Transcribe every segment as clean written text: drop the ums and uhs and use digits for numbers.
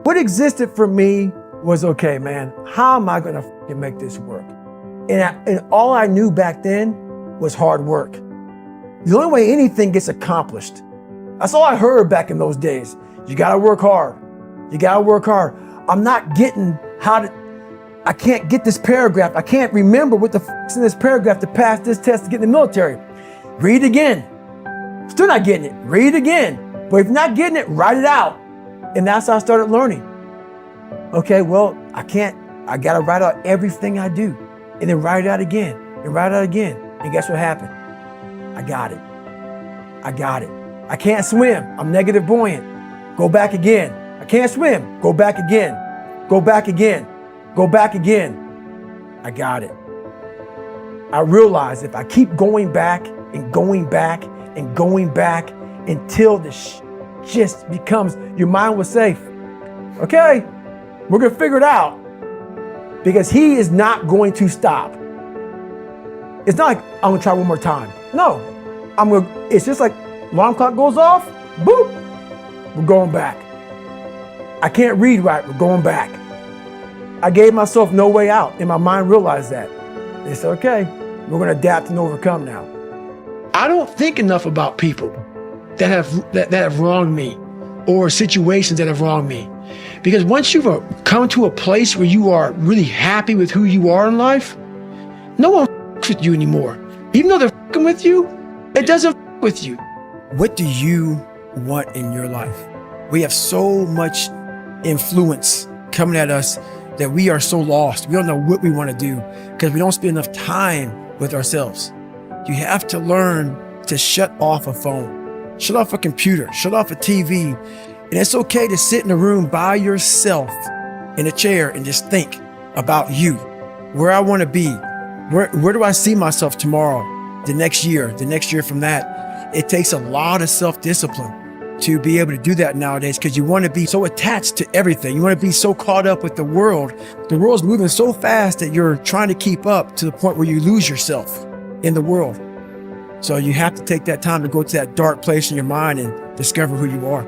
What existed for me was, okay, man, how am I gonna make this work? And all I knew back then was hard work. The only way anything gets accomplished, that's all I heard back in those days. You gotta work hard. You gotta work hard. I'm not getting I can't get this paragraph. I can't remember what the is in this paragraph to pass this test to get in the military. Read again. Still not getting it. Read again. But if you're not getting it, write it out. And that's how I started learning. Okay, well, I gotta write out everything I do. And then write it out again. And write it out again. And guess what happened? I got it. I can't swim. I'm negative buoyant. Go back again. I can't swim. Go back again. Go back again. Go back again. I got it. I realized if I keep going back and going back and going back until this just becomes, your mind was safe. Okay, we're gonna figure it out, because he is not going to stop. It's not like I'm gonna try one more time. No, it's just like alarm clock goes off, boop, we're going back. I can't read right, we're going back. I gave myself no way out, and my mind realized that. They said, okay, we're gonna adapt and overcome now. I don't think enough about people that have wronged me, or situations that have wronged me. Because once you've come to a place where you are really happy with who you are in life, no one with you anymore. Even though they're with you, it doesn't with you. What do you want in your life? We have so much influence coming at us that we are so lost. We don't know what we want to do because we don't spend enough time with ourselves. You have to learn to shut off a phone, shut off a computer, shut off a TV. And it's okay to sit in a room by yourself in a chair and just think about you, where I want to be, where do I see myself tomorrow, the next year from that. It takes a lot of self-discipline to be able to do that nowadays, because you want to be so attached to everything. You want to be so caught up with the world. The world's moving so fast that you're trying to keep up to the point where you lose yourself in the world. So you have to take that time to go to that dark place in your mind and discover who you are.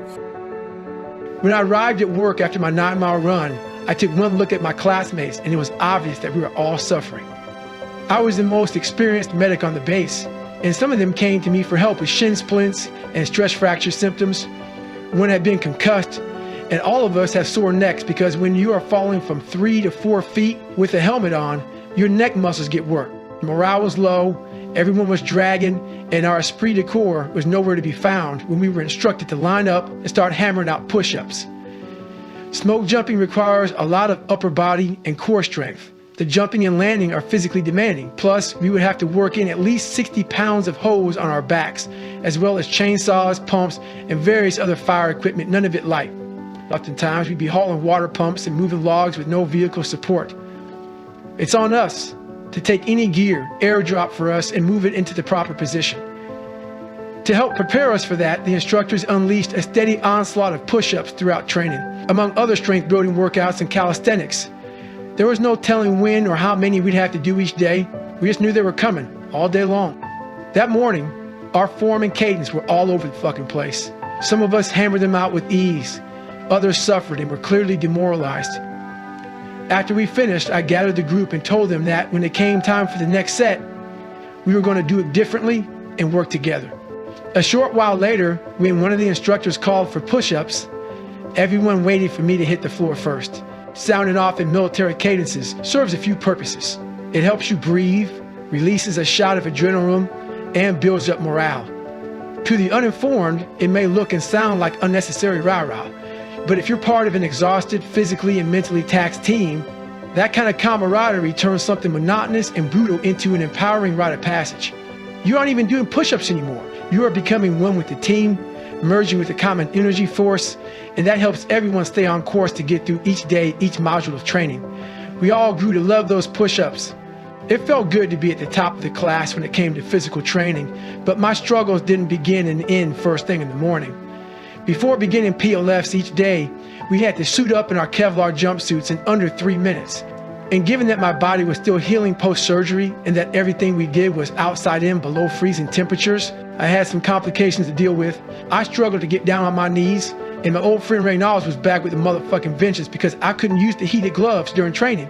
When I arrived at work after my 9-mile run, I took one look at my classmates, and it was obvious that we were all suffering. I was the most experienced medic on the base, and some of them came to me for help with shin splints and stress fracture symptoms. One had been concussed, and all of us have sore necks because when you are falling from 3 to 4 feet with a helmet on, your neck muscles get worked. Morale was low, everyone was dragging, and our esprit de corps was nowhere to be found when we were instructed to line up and start hammering out push-ups. Smoke jumping requires a lot of upper body and core strength. The jumping and landing are physically demanding. Plus, we would have to work in at least 60 pounds of hose on our backs, as well as chainsaws, pumps, and various other fire equipment, none of it light. Oftentimes, we'd be hauling water pumps and moving logs with no vehicle support. It's on us to take any gear, airdrop for us, and move it into the proper position. To help prepare us for that, the instructors unleashed a steady onslaught of push-ups throughout training, among other strength-building workouts and calisthenics. There was no telling when or how many we'd have to do each day. We just knew they were coming all day long. That morning, our form and cadence were all over the fucking place. Some of us hammered them out with ease. Others suffered and were clearly demoralized. After we finished, I gathered the group and told them that when it came time for the next set, we were going to do it differently and work together. A short while later, when one of the instructors called for push-ups, everyone waited for me to hit the floor first. Sounding off in military cadences serves a few purposes. It helps you breathe, releases a shot of adrenaline, and builds up morale. To the uninformed, it may look and sound like unnecessary rah-rah, but if you're part of an exhausted, physically and mentally taxed team, that kind of camaraderie turns something monotonous and brutal into an empowering rite of passage. You aren't even doing push-ups anymore. You are becoming one with the team, merging with a common energy force, and that helps everyone stay on course to get through each day, each module of training. We all grew to love those push-ups. It felt good to be at the top of the class when it came to physical training, but my struggles didn't begin and end first thing in the morning. Before beginning PLFs each day, we had to suit up in our Kevlar jumpsuits in under 3 minutes. And given that my body was still healing post-surgery and that everything we did was outside in below freezing temperatures, I had some complications to deal with. I struggled to get down on my knees And my old friend Reynolds was back with the motherfucking vengeance because I couldn't use the heated gloves during training.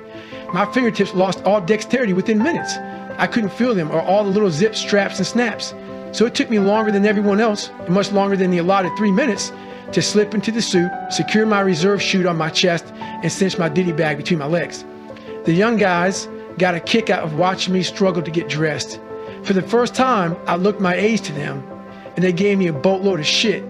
My fingertips lost all dexterity within minutes. I couldn't feel them or all the little zips, straps, and snaps. So it took me longer than everyone else, and much longer than the allotted 3 minutes, to slip into the suit, secure my reserve chute on my chest, and cinch my ditty bag between my legs. The young guys got a kick out of watching me struggle to get dressed. For the first time, I looked my age to them, and they gave me a boatload of shit.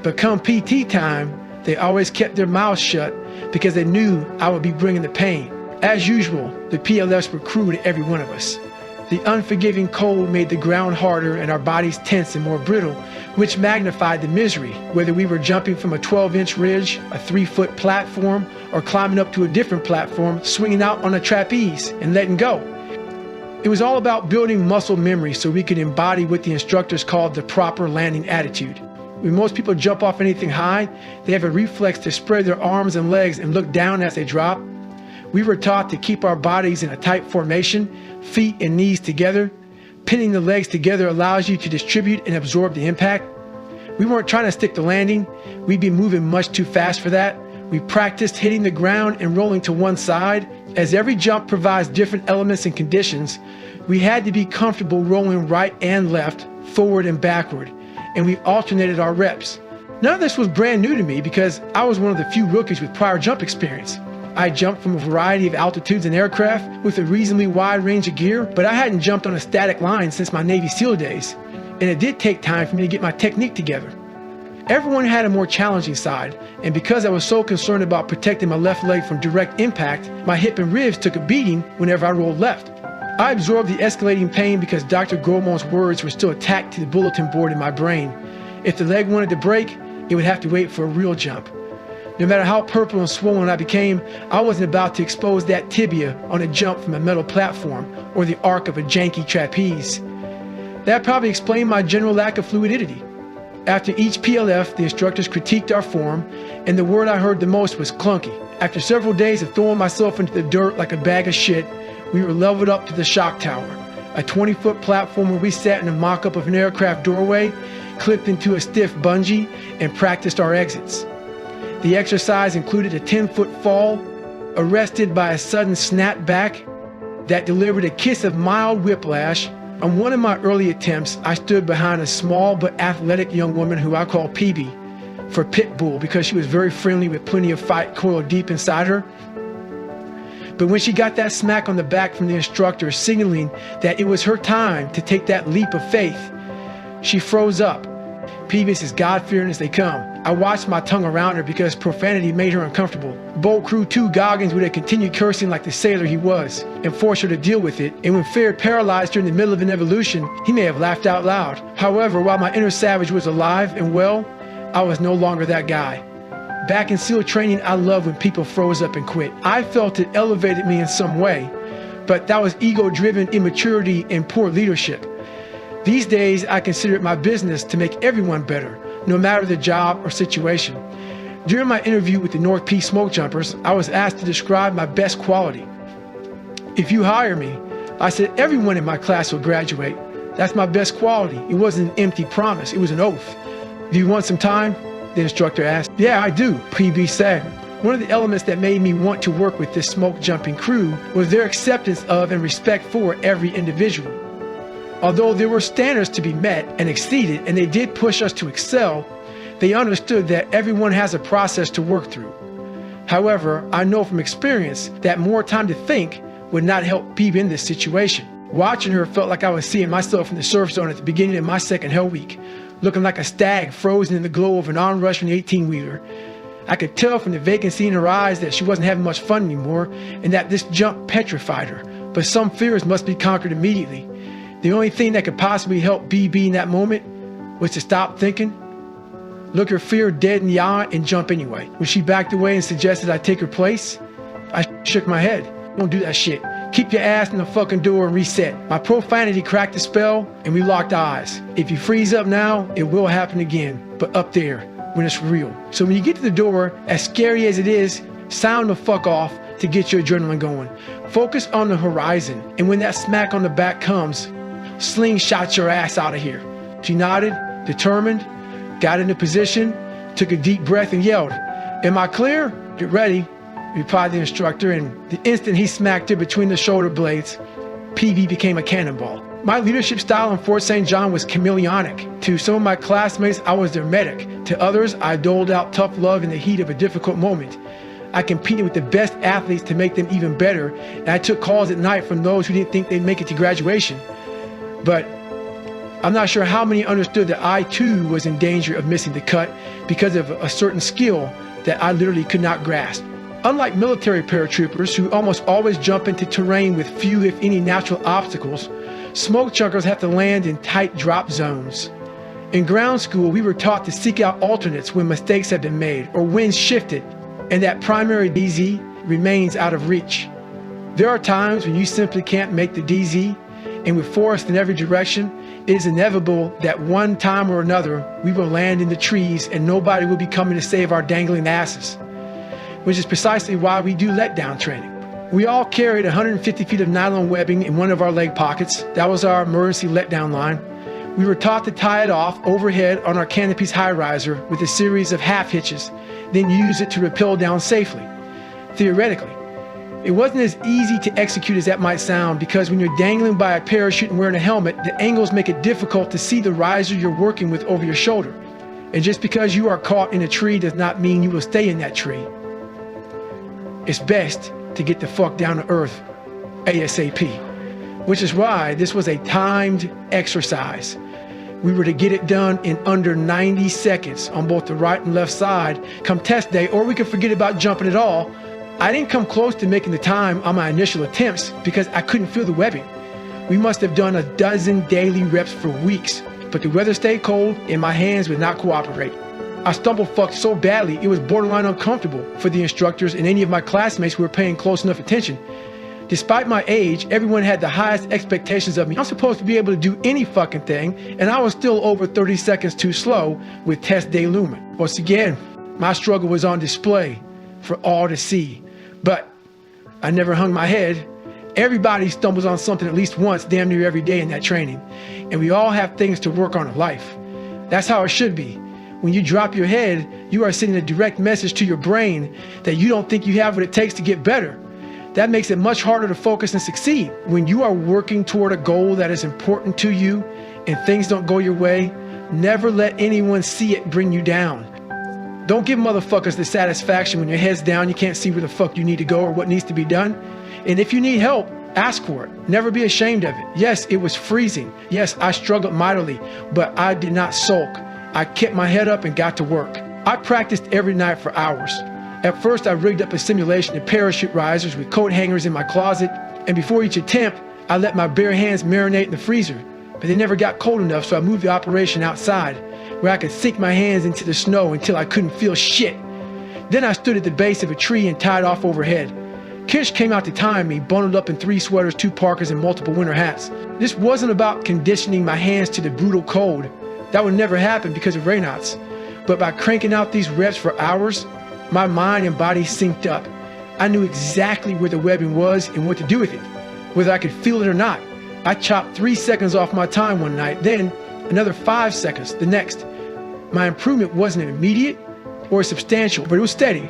But come PT time, they always kept their mouths shut because they knew I would be bringing the pain. As usual, the PLFs were cruel to every one of us. The unforgiving cold made the ground harder and our bodies tense and more brittle, which magnified the misery, whether we were jumping from a 12-inch ridge, a 3-foot platform, or climbing up to a different platform, swinging out on a trapeze and letting go. It was all about building muscle memory so we could embody what the instructors called the proper landing attitude. When most people jump off anything high, they have a reflex to spread their arms and legs and look down as they drop. We were taught to keep our bodies in a tight formation, feet and knees together. Pinning the legs together allows you to distribute and absorb the impact. We weren't trying to stick the landing. We'd be moving much too fast for that. We practiced hitting the ground and rolling to one side. As every jump provides different elements and conditions, we had to be comfortable rolling right and left, forward and backward, and we alternated our reps. None of this was brand new to me because I was one of the few rookies with prior jump experience. I jumped from a variety of altitudes and aircraft with a reasonably wide range of gear, but I hadn't jumped on a static line since my Navy SEAL days, and it did take time for me to get my technique together. Everyone had a more challenging side, and because I was so concerned about protecting my left leg from direct impact, my hip and ribs took a beating whenever I rolled left. I absorbed the escalating pain because Dr. Gomon's words were still tacked to the bulletin board in my brain. If the leg wanted to break, it would have to wait for a real jump. No matter how purple and swollen I became, I wasn't about to expose that tibia on a jump from a metal platform or the arc of a janky trapeze. That probably explained my general lack of fluidity. After each PLF, the instructors critiqued our form, and the word I heard the most was clunky. After several days of throwing myself into the dirt like a bag of shit, we were leveled up to the shock tower, a 20-foot platform where we sat in a mock-up of an aircraft doorway, clipped into a stiff bungee, and practiced our exits. The exercise included a 10-foot fall, arrested by a sudden snap back that delivered a kiss of mild whiplash. On one of my early attempts, I stood behind a small but athletic young woman who I call PB for pit bull because she was very friendly with plenty of fight coiled deep inside her. But when she got that smack on the back from the instructor signaling that it was her time to take that leap of faith, she froze up. PB is as God-fearing as they come. I watched my tongue around her because profanity made her uncomfortable. Bolt Crew 2 Goggins would have continued cursing like the sailor he was and forced her to deal with it, and when feared paralyzed during the middle of an evolution, he may have laughed out loud. However, while my inner savage was alive and well, I was no longer that guy. Back in SEAL training, I loved when people froze up and quit. I felt it elevated me in some way, but that was ego-driven immaturity and poor leadership. These days, I consider it my business to make everyone better, no matter the job or situation. During my interview with the North Peak Smoke Jumpers, I was asked to describe my best quality. If you hire me, I said everyone in my class will graduate. That's my best quality. It wasn't an empty promise, it was an oath. Do you want some time? The instructor asked. Yeah, I do, PB said. One of the elements that made me want to work with this smoke jumping crew was their acceptance of and respect for every individual. Although there were standards to be met and exceeded, and they did push us to excel, they understood that everyone has a process to work through. However, I know from experience that more time to think would not help PB in this situation. Watching her felt like I was seeing myself in the surf zone at the beginning of my second Hell Week, looking like a stag frozen in the glow of an on-rushing 18-wheeler. I could tell from the vacancy in her eyes that she wasn't having much fun anymore and that this jump petrified her, but some fears must be conquered immediately. The only thing that could possibly help BB in that moment was to stop thinking, look her fear dead in the eye, and jump anyway. When she backed away and suggested I take her place, I shook my head. Don't do that shit. Keep your ass in the fucking door and reset. My profanity cracked the spell and we locked eyes. If you freeze up now, it will happen again, but up there when it's real. So when you get to the door, as scary as it is, sound the fuck off to get your adrenaline going. Focus on the horizon, and when that smack on the back comes, slingshot your ass out of here. She nodded, determined, got into position, took a deep breath and yelled, "Am I clear? Get ready," replied the instructor, and the instant he smacked her between the shoulder blades, PB became a cannonball. My leadership style in Fort St. John was chameleonic. To some of my classmates, I was their medic. To others, I doled out tough love in the heat of a difficult moment. I competed with the best athletes to make them even better, and I took calls at night from those who didn't think they'd make it to graduation. But I'm not sure how many understood that I too was in danger of missing the cut because of a certain skill that I literally could not grasp. Unlike military paratroopers who almost always jump into terrain with few, if any, natural obstacles, smoke chuckers have to land in tight drop zones. In ground school, we were taught to seek out alternates when mistakes had been made or winds shifted, and that primary DZ remains out of reach. There are times when you simply can't make the DZ, and with forest in every direction, it is inevitable that one time or another we will land in the trees and nobody will be coming to save our dangling asses, which is precisely why we do letdown training. We all carried 150 feet of nylon webbing in one of our leg pockets. That was our emergency letdown line. We were taught to tie it off overhead on our canopy's high riser with a series of half hitches, then use it to rappel down safely. Theoretically, it wasn't as easy to execute as that might sound, because when you're dangling by a parachute and wearing a helmet, the angles make it difficult to see the riser you're working with over your shoulder. And just because you are caught in a tree does not mean you will stay in that tree. It's best to get the fuck down to earth ASAP, which is why this was a timed exercise. We were to get it done in under 90 seconds on both the right and left side come test day, or we could forget about jumping at all. I didn't come close to making the time on my initial attempts because I couldn't feel the webbing. We must have done a dozen daily reps for weeks, but the weather stayed cold and my hands would not cooperate. I stumble fucked so badly it was borderline uncomfortable for the instructors and any of my classmates who were paying close enough attention. Despite my age, everyone had the highest expectations of me. I'm supposed to be able to do any fucking thing, and I was still over 30 seconds too slow with test day looming. Once again, my struggle was on display for all to see. But I never hung my head. Everybody stumbles on something at least once, damn near every day in that training. And we all have things to work on in life. That's how it should be. When you drop your head, you are sending a direct message to your brain that you don't think you have what it takes to get better. That makes it much harder to focus and succeed. When you are working toward a goal that is important to you and things don't go your way, never let anyone see it bring you down. Don't give motherfuckers the satisfaction when your head's down, you can't see where the fuck you need to go or what needs to be done. And if you need help, ask for it. Never be ashamed of it. Yes, it was freezing. Yes, I struggled mightily, but I did not sulk. I kept my head up and got to work. I practiced every night for hours. At first, I rigged up a simulation of parachute risers with coat hangers in my closet, and before each attempt, I let my bare hands marinate in the freezer. But they never got cold enough, so I moved the operation outside, where I could sink my hands into the snow until I couldn't feel shit. Then I stood at the base of a tree and tied off overhead. Kish came out to time me, bundled up in 3 sweaters, 2 parkas, and multiple winter hats. This wasn't about conditioning my hands to the brutal cold. That would never happen because of Raynaud's. But by cranking out these reps for hours, my mind and body synced up. I knew exactly where the webbing was and what to do with it, whether I could feel it or not. I chopped 3 seconds off my time one night, then another 5 seconds the next. My improvement wasn't immediate or substantial, but it was steady,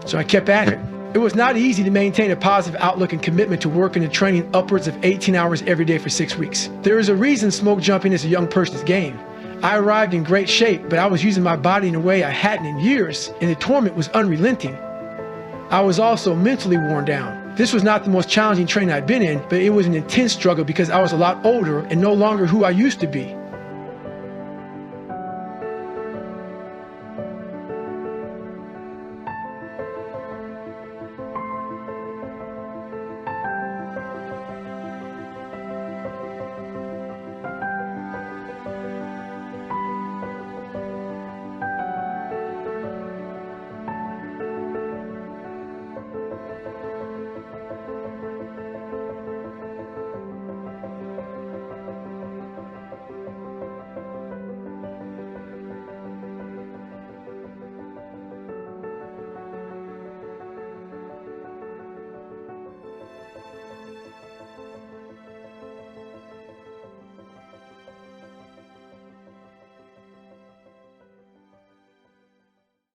so I kept at it. It was not easy to maintain a positive outlook and commitment to working and training upwards of 18 hours every day for 6 weeks. There is a reason smoke jumping is a young person's game. I arrived in great shape, but I was using my body in a way I hadn't in years, and the torment was unrelenting. I was also mentally worn down. This was not the most challenging training I'd been in, but it was an intense struggle because I was a lot older and no longer who I used to be.